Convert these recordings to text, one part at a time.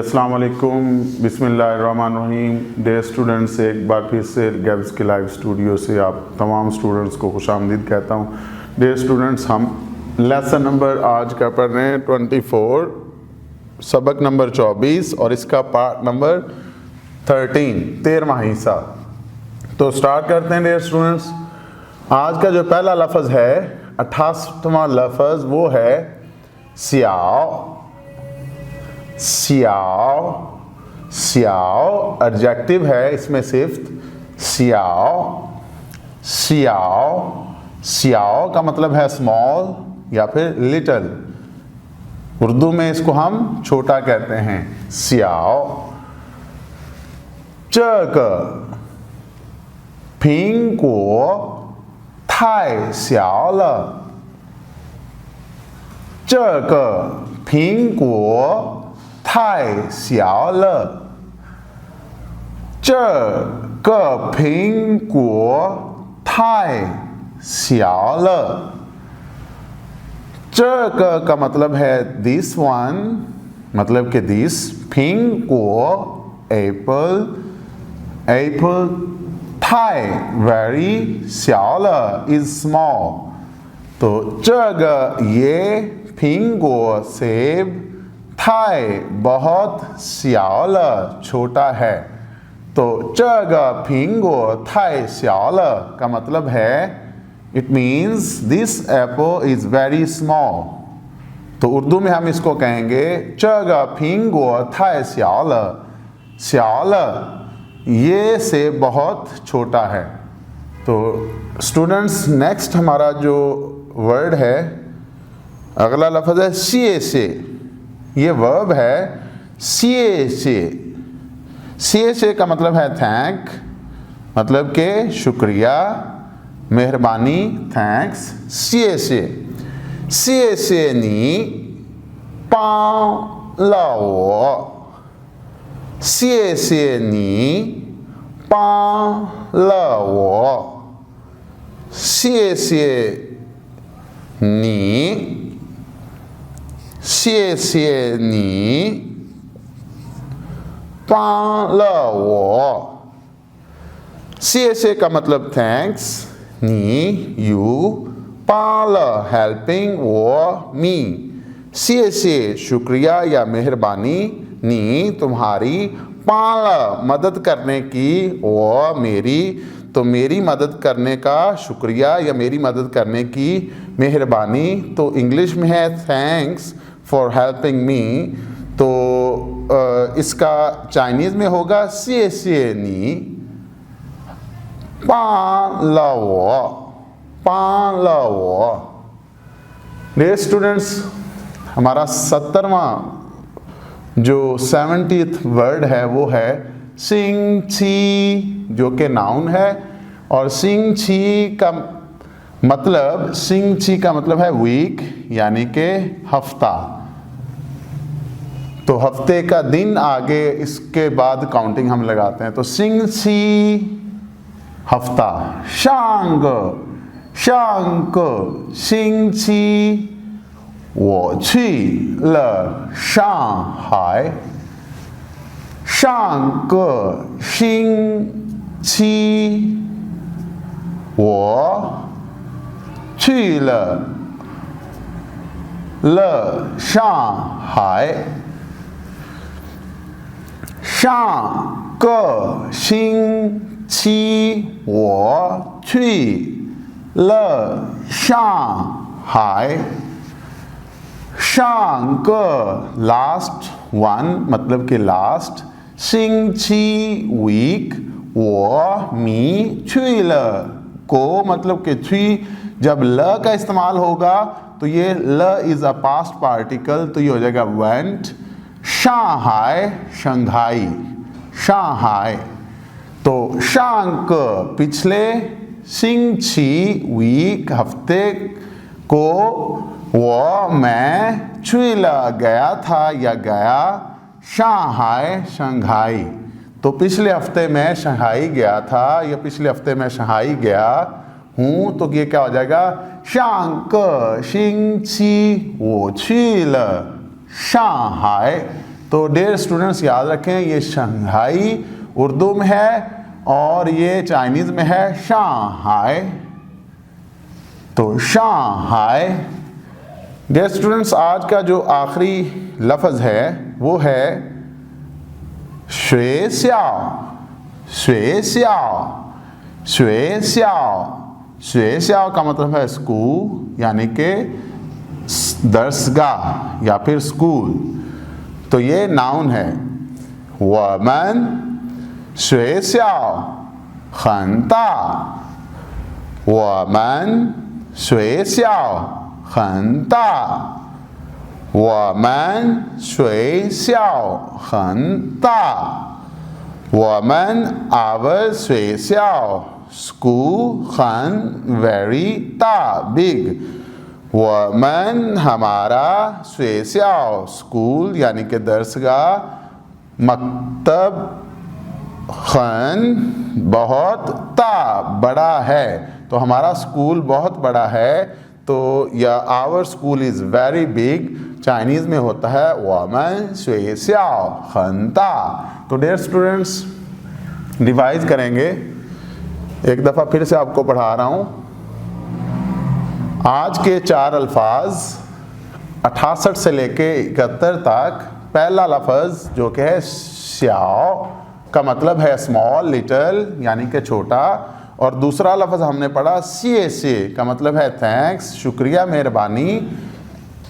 अस्सलाम वालेकुम, बिस्मिल्लाहिर्रहमानिर्रहीम। डे स्टूडेंट्स, एक बार फिर से गैब्स के लाइव स्टूडियो से आप तमाम स्टूडेंट्स को खुशामदीद कहता हूँ। डे स्टूडेंट्स, हम लेसन नंबर आज का पढ़ रहे हैं 24, सबक नंबर 24 और इसका पार्ट नंबर 13वां हिस्सा। तो स्टार्ट करते हैं डे स्टूडेंट्स। आज का जो पहला लफ्ज़ है 88वां लफ्ज़ वो है सियाओ। सियाओ सियाओ एडजेक्टिव है, इसमें सिर्फ सियाओ। सियाओ सियाओ का मतलब है स्मॉल या फिर लिटिल। उर्दू में इसको हम छोटा कहते हैं, सियाओ। 这个苹果太小了。这个苹果太小了。这个苹果太小了。这个का मतलब है दिस वन, मतलब कि this. 苹果 apple, apple. 太 very, 小了 is small। तो 这个 ये 苹果 सेब, 太 बहुत, 小了 छोटा है। तो 这个苹果太小了का मतलब है it means this apple is very small। तो उर्दू में हम इसको कहेंगे 这个苹果太小了। 小了 ये सेब बहुत छोटा है। तो स्टूडेंट्स, नेक्स्ट हमारा जो वर्ड है, अगला लफ्ज़ है सिए से। ये वर्ब है सिए से। सिए से का मतलब है थैंक, मतलब के शुक्रिया, मेहरबानी, थैंक्स। सिए से। सिए से नी पां लाओ। सिए से नी पां लाओ। सिए से नी 谢谢你帮了我。谢谢का मतलब थैंक्स, नी यू, 帮了 हेल्पिंग, वो मी। 谢谢 शुक्रिया या मेहरबानी, नी तुम्हारी, 帮了 मदद करने की, वो मेरी। तो मेरी मदद करने का शुक्रिया या मेरी मदद करने की मेहरबानी। तो इंग्लिश में है थैंक्स फॉर हेल्पिंग मी। तो इसका चाइनीज़ में होगा सिए सिए नी पां लाओ। पां लाओ। डियर स्टूडेंट्स, हमारा 70वां जो 70th वर्ड है वो है सिंग छी, जो कि नाउन है। और सिंग छी का मतलब, सिंग छी का मतलब है वीक, यानी कि हफ्ता। तो हफ्ते का दिन आगे इसके बाद काउंटिंग हम लगाते हैं। तो सिंग छी हफ्ता। शांग शांग सिंग छी 我去了上海。上个星期我去了上海。上个星期我去了上海。上个 लास्ट वन, मतलब कि लास्ट। 星期 वीक, 我 मी, 去了 को मतलब कि 去 जब ल का इस्तेमाल होगा तो ये ल इज़ अ पास्ट पार्टिकल, तो ये हो जाएगा वेंट। Shanghai Shanghai, Shanghai. तो शांग पिछले, सिंग छी वीक हफ्ते को, वो मैं, छुईला गया था या गया, शांघाई शंघाई। तो पिछले हफ्ते मैं शंघाई गया था या पिछले हफ्ते मैं शंघाई गया हूँ। तो ये क्या हो जाएगा, 上个星期我去了上海。तो डियर स्टूडेंट्स याद रखें, ये शंघाई उर्दू में है और ये चाइनीज़ में है शांघाई। तो शांघाई। डियर स्टूडेंट्स आज का जो आखिरी लफ्ज़ है वो है शुए स्याओ। शुए स्याओ, शुए स्याओ, शुए स्याओ का मतलब है स्कूल यानी कि दरसगाह या फिर स्कूल। तो ये नाउन है। वमन शुए स्याओ खंता। वमन शुए स्याओ खंता। वमन शुए स्याओ खंता। वमन आवर शुए स्याओ स्कूल खन वेरी ता बिग। वमन हमारा शुए स्याओ स्कूल यानी कि दरसगाह मकतब खन बहुत ता बड़ा है। तो हमारा स्कूल बहुत बड़ा है। तो या our school is very big Chinese में होता है वमन शुए स्याओ खंता। तो डियर स्टूडेंट्स रिवाइज करेंगे, एक दफ़ा फिर से आपको पढ़ा रहा हूँ। आज के 4 अल्फाज 68 से लेके 71 तक। पहला लफ्ज़ जो कि है स्याओ का मतलब है स्मॉल लिटिल यानी कि छोटा, और दूसरा लफ्ज़ हमने पढ़ा सीए से का मतलब है थैंक्स शुक्रिया मेहरबानी।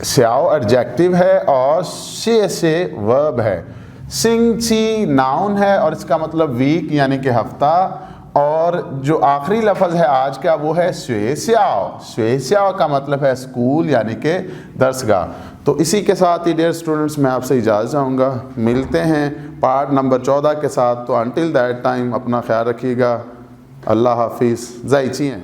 स्याओ एडजेक्टिव है और सीए से वर्ब है। सिंग ची नाउन है और इसका मतलब वीक यानी कि हफ्ता। और जो आखिरी लफ्ज़ है आज का वो है शुए स्याओ। शुए स्याओ का मतलब है स्कूल यानी कि दरसगाह। तो इसी के साथ ही डियर स्टूडेंट्स मैं आपसे इजाज़त चाहूँगा। मिलते हैं पार्ट नंबर 14 के साथ। तो अंटिल दैट टाइम अपना ख्याल रखिएगा। अल्लाह हाफिज़। ज़ाइचिए।